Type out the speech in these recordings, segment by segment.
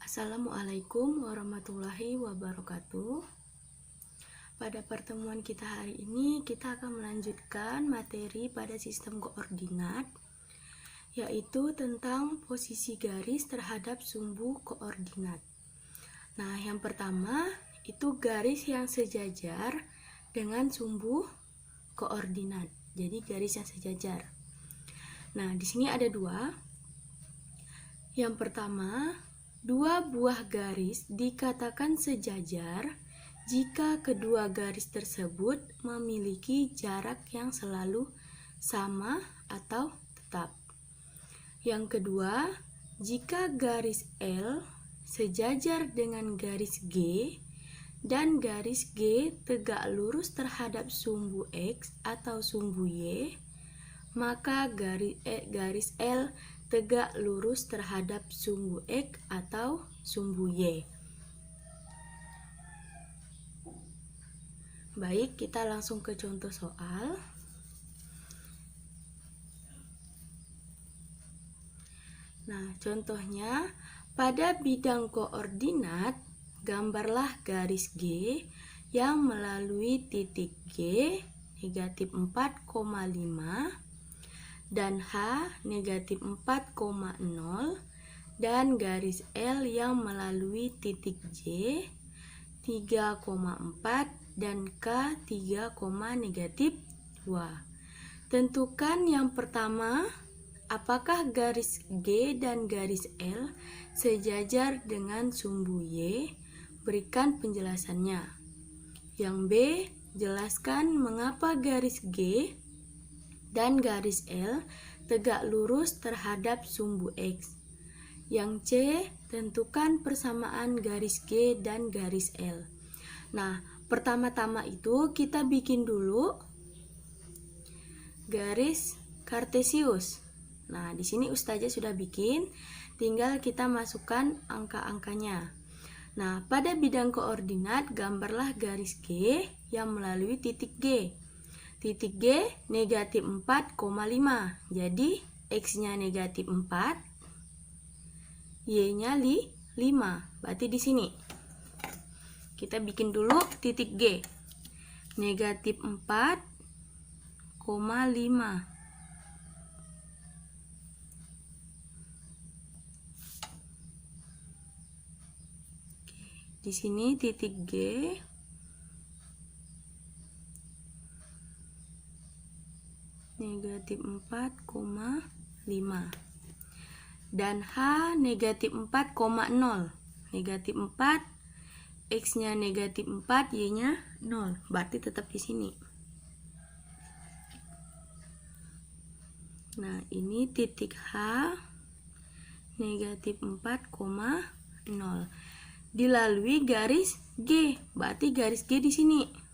Assalamualaikum warahmatullahi wabarakatuh. Pada pertemuan kita hari ini, kita akan melanjutkan materi pada sistem koordinat, yaitu tentang posisi garis terhadap sumbu koordinat. Nah, yang pertama itu garis yang sejajar dengan sumbu koordinat. Jadi garis yang sejajar. Nah, di sini ada dua. Yang pertama, dua buah garis dikatakan sejajar jika kedua garis tersebut memiliki jarak yang selalu sama atau tetap. Yang kedua, jika garis L sejajar dengan garis G dan garis G tegak lurus terhadap sumbu X atau sumbu Y, maka garis L tegak lurus terhadap sumbu X atau sumbu Y. Baik, kita langsung ke contoh soal. Nah, contohnya pada bidang koordinat, gambarlah garis G yang melalui titik G negatif 4,5 dan H negatif 4,0 dan garis L yang melalui titik J 3,4 dan K 3,2. Tentukan yang pertama, apakah garis G dan garis L sejajar dengan sumbu Y? Berikan penjelasannya. Yang B, jelaskan mengapa garis G dan garis L tegak lurus terhadap sumbu X. Yang C, tentukan persamaan garis G dan garis L. Nah, pertama-tama itu kita bikin dulu garis kartesius. Nah, di sini Ustazah sudah bikin, tinggal kita masukkan angka-angkanya. Nah, pada bidang koordinat, gambarlah garis G yang melalui titik G. Titik G negatif 4,5. Jadi X-nya negatif 4, Y-nya 5. Berarti di sini kita bikin dulu titik G. Negatif 4,5. Di sini titik G negatif 4,5 dan H negatif 4,0. Negatif 4, X-nya negatif 4, Y-nya 0. Berarti tetap di sini. Nah, ini titik H negatif 4,0 dilalui garis G. Berarti garis G di sini.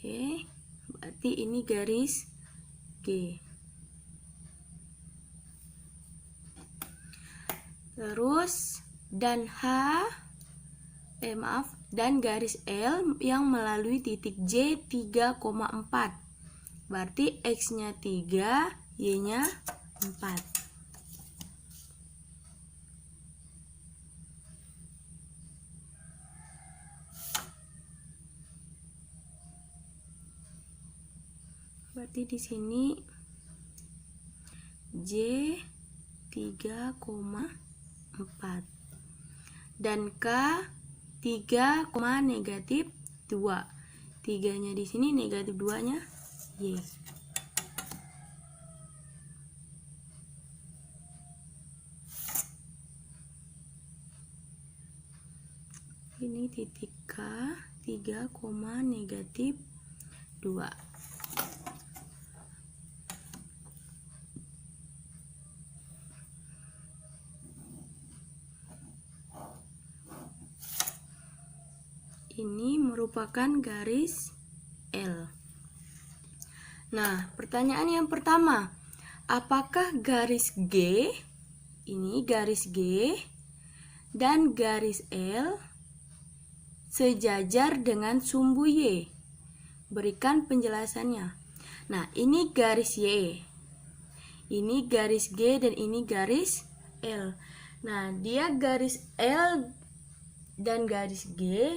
Oke, berarti ini garis G. Terus dan dan garis L yang melalui titik J 3,4. Berarti X-nya 3, Y-nya 4. Berarti di sini J 3,4 dan K 3, negatif 2. 3-nya di sini, negatif 2-nya Y. Ini titik K 3, negatif 2. Ini merupakan garis L. Nah, pertanyaan yang pertama, apakah garis G, ini garis G dan garis L sejajar dengan sumbu Y? berikan penjelasannya. Nah, ini garis Y, ini garis G, dan ini garis L. Nah, dia garis L dan garis G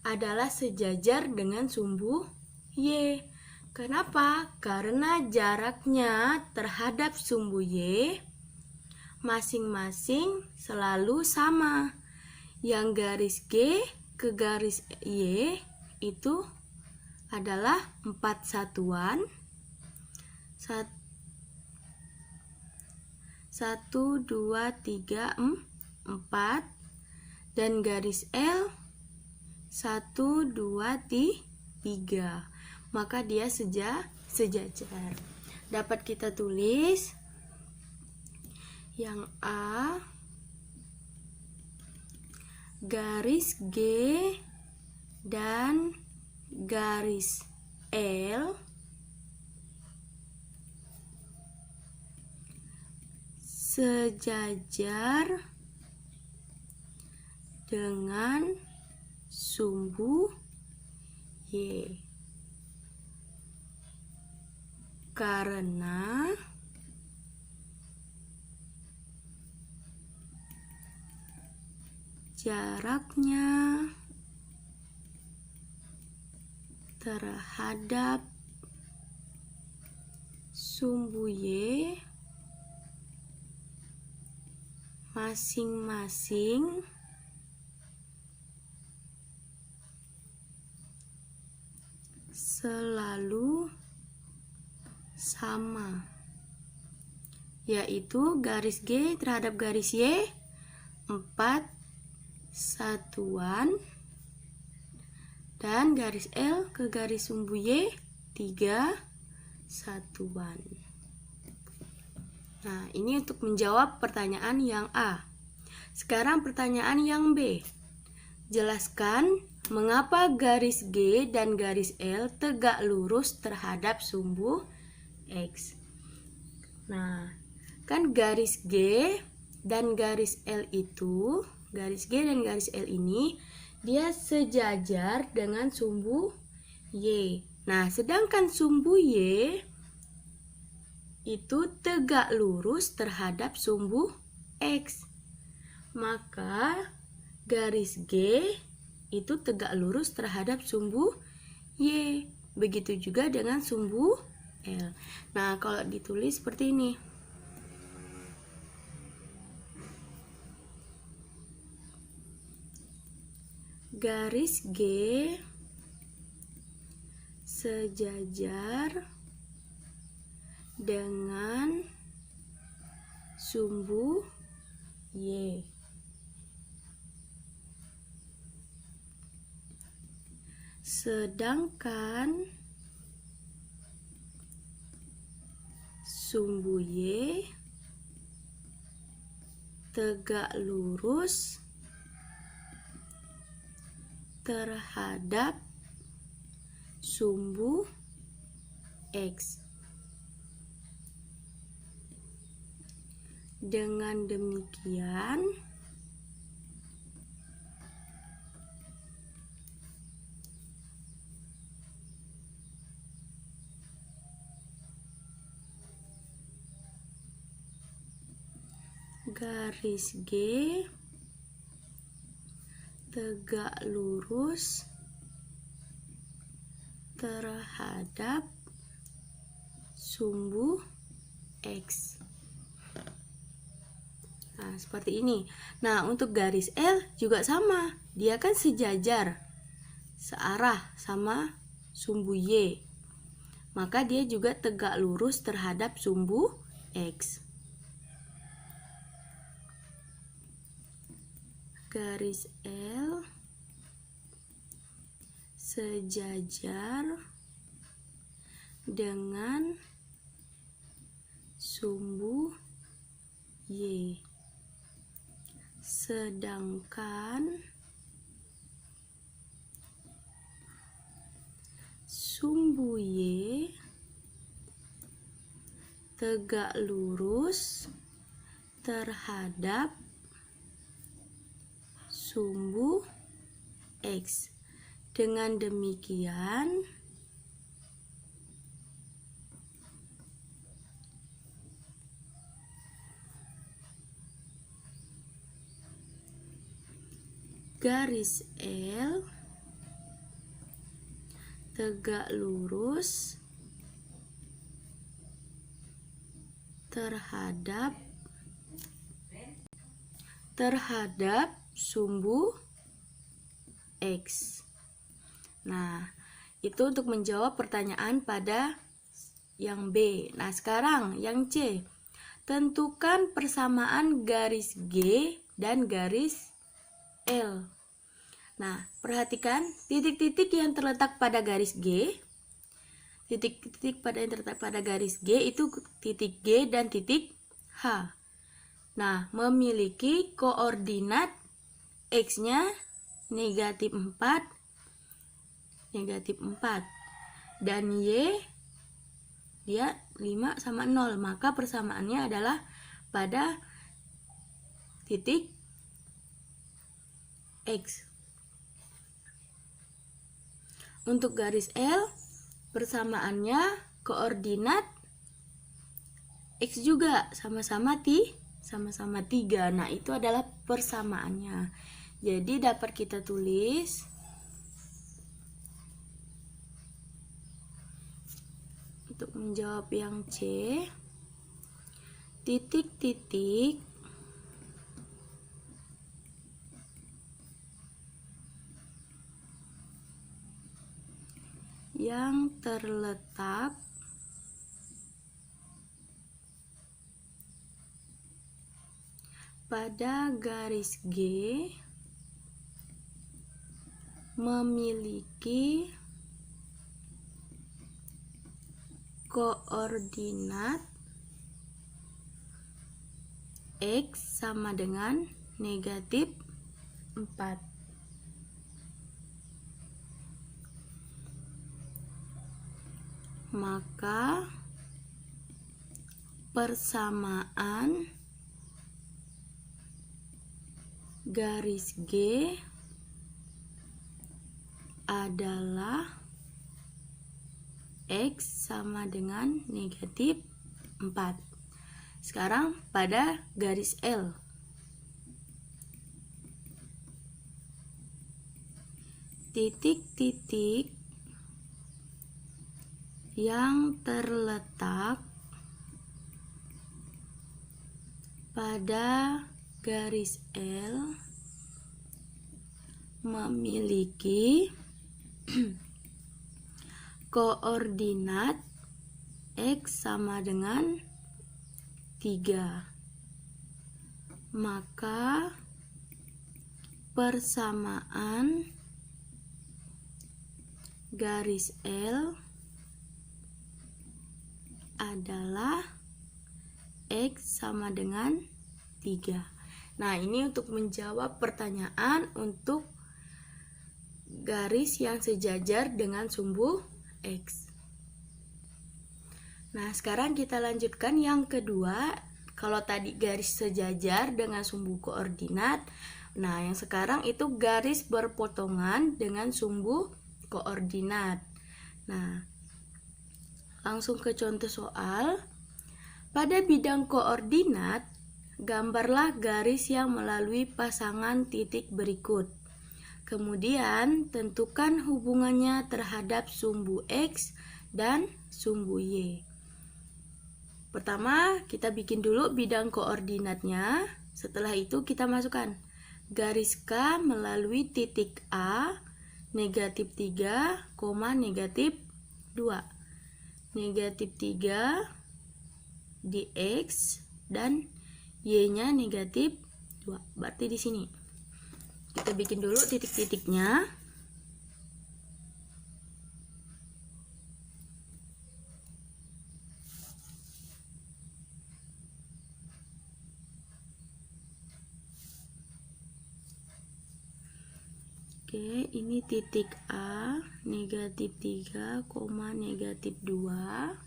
adalah sejajar dengan sumbu Y. Kenapa? Karena jaraknya terhadap sumbu Y masing-masing selalu sama. Yang garis G ke garis Y itu adalah 4 satuan. 1, 2, 3, 4. Dan garis L 1, 2, 3. Maka dia sejajar. Dapat kita tulis yang A, garis G dan garis L sejajar dengan sumbu Y. Karena jaraknya terhadap sumbu Y masing-masing selalu sama, yaitu garis G terhadap garis Y 4 satuan dan garis L ke garis sumbu Y 3 satuan. Nah, ini untuk menjawab pertanyaan yang A. Sekarang pertanyaan yang B. Jelaskan mengapa garis G dan garis L tegak lurus terhadap sumbu X. Nah, kan garis G dan garis L itu, garis G dan garis L ini dia sejajar dengan sumbu Y. Nah, sedangkan sumbu Y itu tegak lurus terhadap sumbu X. Maka garis G itu tegak lurus terhadap sumbu Y. Begitu juga dengan sumbu L. Nah, kalau ditulis seperti ini. Garis G sejajar dengan sumbu Y. Sedangkan sumbu Y tegak lurus terhadap sumbu X. Dengan demikian, garis G tegak lurus terhadap sumbu X. Nah, seperti ini. Nah, untuk garis L juga sama. Dia kan sejajar, searah sama sumbu Y. Maka dia juga tegak lurus terhadap sumbu X. Garis L sejajar dengan sumbu Y. Sedangkan sumbu Y tegak lurus terhadap sumbu X. Dengan demikian, garis L tegak lurus terhadap sumbu X. Nah, itu untuk menjawab pertanyaan pada yang B. Nah, sekarang yang C. Tentukan persamaan garis G dan garis L. Nah, perhatikan titik-titik yang terletak pada garis G. Titik-titik yang terletak pada garis G itu titik G dan titik H. Nah, memiliki koordinat X-nya negatif 4 dan Y dia 5 sama 0, maka persamaannya adalah pada titik X. Untuk garis L, persamaannya koordinat X juga sama-sama 3. Nah, itu adalah persamaannya. Jadi dapat kita tulis untuk menjawab yang C, titik-titik yang terletak pada garis G memiliki koordinat X sama dengan negatif 4. Maka persamaan garis G adalah X sama dengan negatif 4. Sekarang pada garis L. Titik-titik yang terletak pada garis L memiliki koordinat X sama dengan 3. Maka persamaan garis L adalah X sama dengan 3. Nah, ini untuk menjawab pertanyaan untuk garis yang sejajar dengan sumbu X. Nah, sekarang kita lanjutkan yang kedua. Kalau tadi garis sejajar dengan sumbu koordinat, nah yang sekarang itu garis berpotongan dengan sumbu koordinat. Nah, langsung ke contoh soal. Pada bidang koordinat, gambarlah garis yang melalui pasangan titik berikut. Kemudian, tentukan hubungannya terhadap sumbu X dan sumbu Y. Pertama, kita bikin dulu bidang koordinatnya. Setelah itu kita masukkan garis K melalui titik A, negatif 3, negatif 2. Negatif 3 di X dan Y-nya negatif 2. Berarti di sini. Kita bikin dulu titik-titiknya. Oke, ini titik A, negatif 3, negatif 2.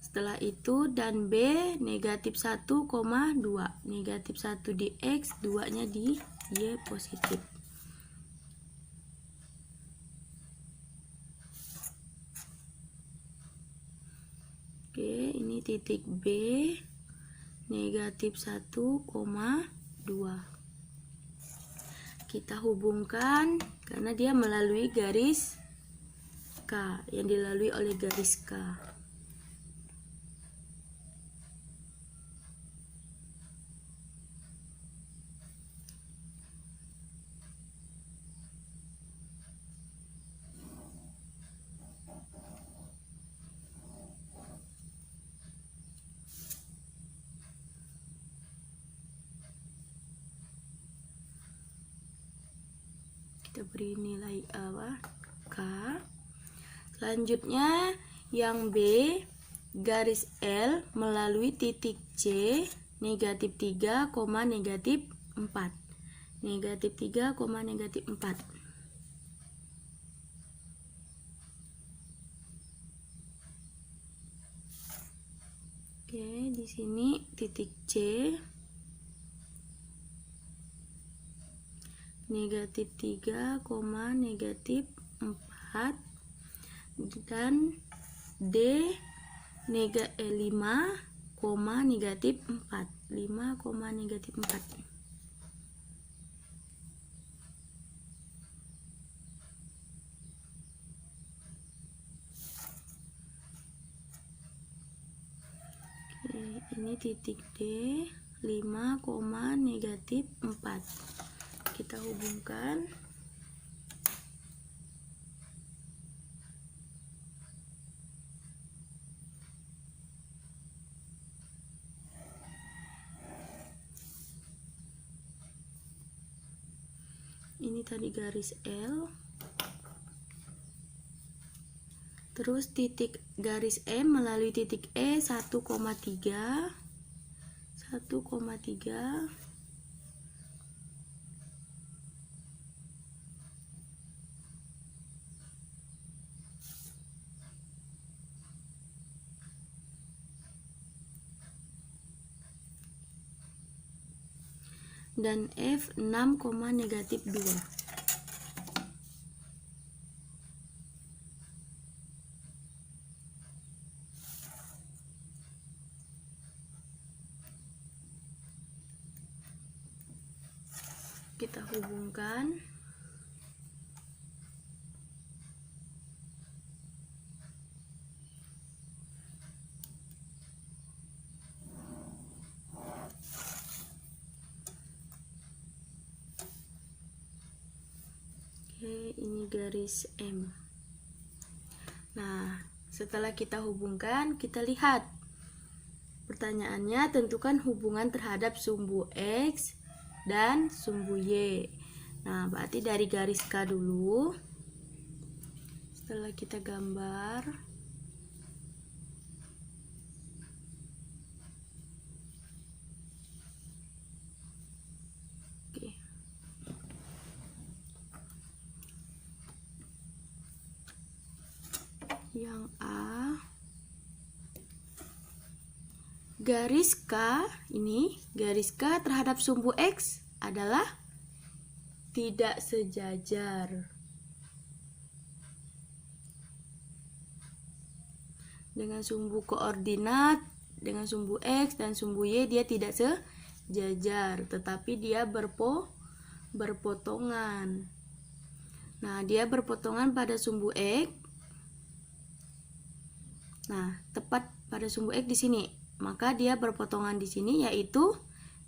Setelah itu dan B, negatif 1, 2. Negatif 1 di X, 2-nya di Y positif. Oke, ini titik B, negatif 1, 2. kita hubungkan karena dia melalui garis K, yang dilalui oleh garis K. Kita beri nilai K. Selanjutnya yang B, garis L melalui titik C negatif 3, negatif 4. Negatif 3, negatif 4. Oke, di sini titik C negatif 3, negatif 4, dan D 5, negatif 4. 5, negatif 4. Oke, ini titik D 5, negatif 4. Kita hubungkan. Ini tadi garis L. Terus titik garis M melalui titik E 1,3. 1,3. Dan F 6, negatif 2. Kita hubungkan. Oke, ini garis M. Nah, setelah kita hubungkan, kita lihat. Pertanyaannya, tentukan hubungan terhadap sumbu X dan sumbu Y. Nah, berarti dari garis K dulu. Setelah kita gambar, oke. Yang A, garis K ini, garis K terhadap sumbu X adalah tidak sejajar. Dengan sumbu koordinat, dengan sumbu X dan sumbu Y dia tidak sejajar, tetapi dia berpotongan. Nah, dia berpotongan pada sumbu X. Nah, tepat pada sumbu X di sini. Maka dia berpotongan di sini, yaitu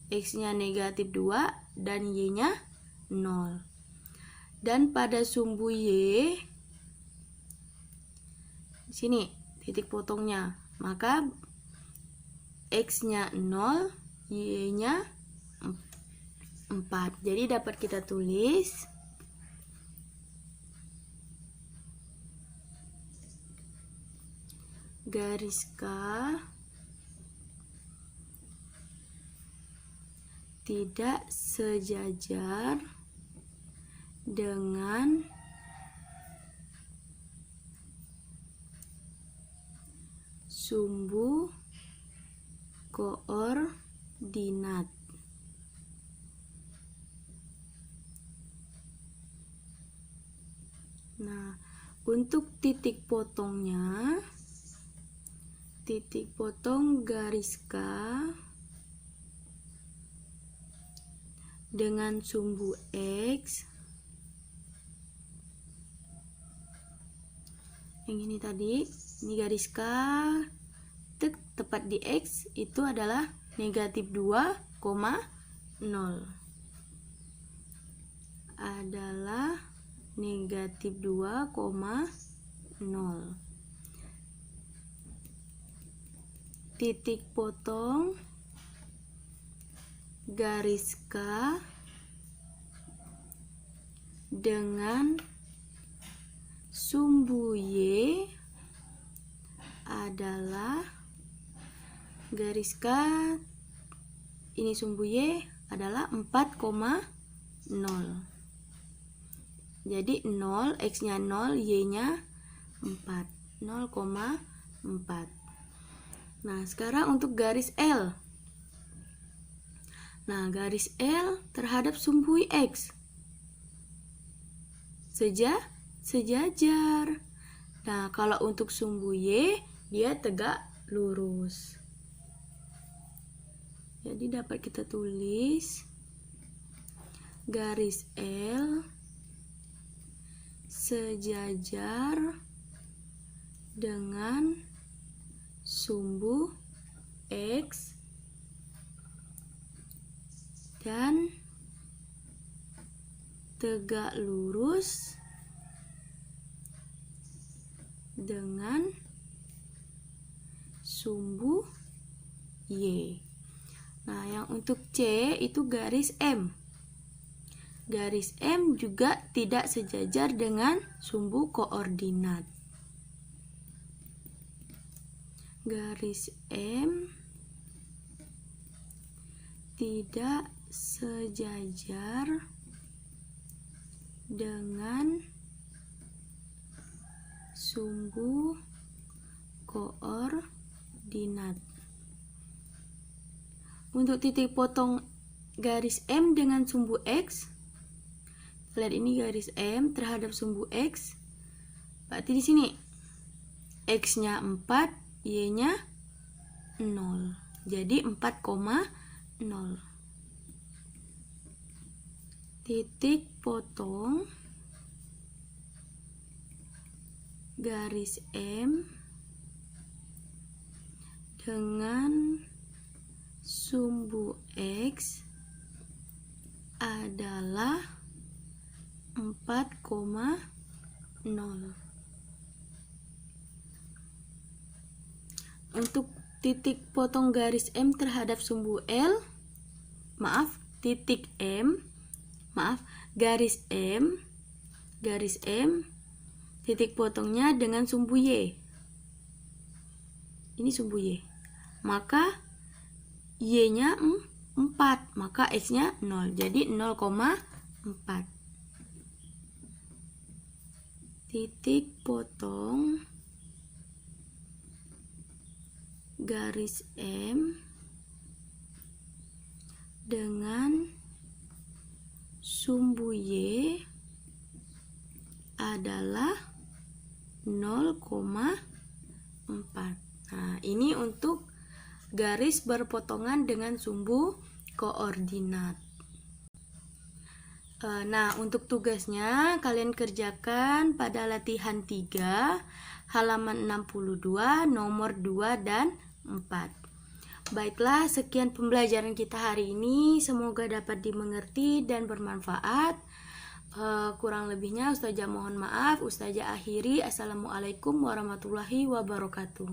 X-nya negatif 2 dan Y-nya 0. Dan pada sumbu Y di sini titik potongnya, maka X-nya 0, Y-nya 4. Jadi dapat kita tulis garis K tidak sejajar dengan sumbu koordinat. Nah, untuk titik potongnya, titik potong garis K dengan sumbu X. Yang ini tadi, ini garis K, tepat di X itu adalah negatif 2,0. Adalah negatif 2,0. Titik potong garis K dengan sumbu Y adalah garis K, ini sumbu Y adalah 4,0. Jadi 0, X-nya 0, Y-nya 4, 0,4. Nah, sekarang untuk garis L. Nah, garis L terhadap sumbu X sejajar. Nah, kalau untuk sumbu Y, dia tegak lurus. Jadi dapat kita tulis garis L sejajar dengan sumbu X dan tegak lurus dengan sumbu Y. Nah, yang untuk C itu garis M. Garis M juga tidak sejajar dengan sumbu koordinat. Garis M tidak sejajar dengan sumbu koordinat. Untuk titik potong garis M dengan sumbu X, lihat ini garis M terhadap sumbu X, berarti di sini X-nya 4, Y-nya 0. Jadi 4,0. Titik potong garis M dengan sumbu X adalah 4,0. Untuk titik potong garis M terhadap sumbu L, garis M, titik potongnya dengan sumbu Y. Ini sumbu Y. Maka Y-nya 4, maka X-nya 0. Jadi 0,4. Titik potong garis M dengan sumbu Y adalah 0,4. Nah, ini untuk garis berpotongan dengan sumbu koordinat. Nah, untuk tugasnya kalian kerjakan pada latihan 3, halaman 62, nomor 2 dan 4. Baiklah, sekian pembelajaran kita hari ini. Semoga dapat dimengerti dan bermanfaat. Kurang lebihnya Ustazah mohon maaf. Ustazah akhiri. Assalamualaikum warahmatullahi wabarakatuh.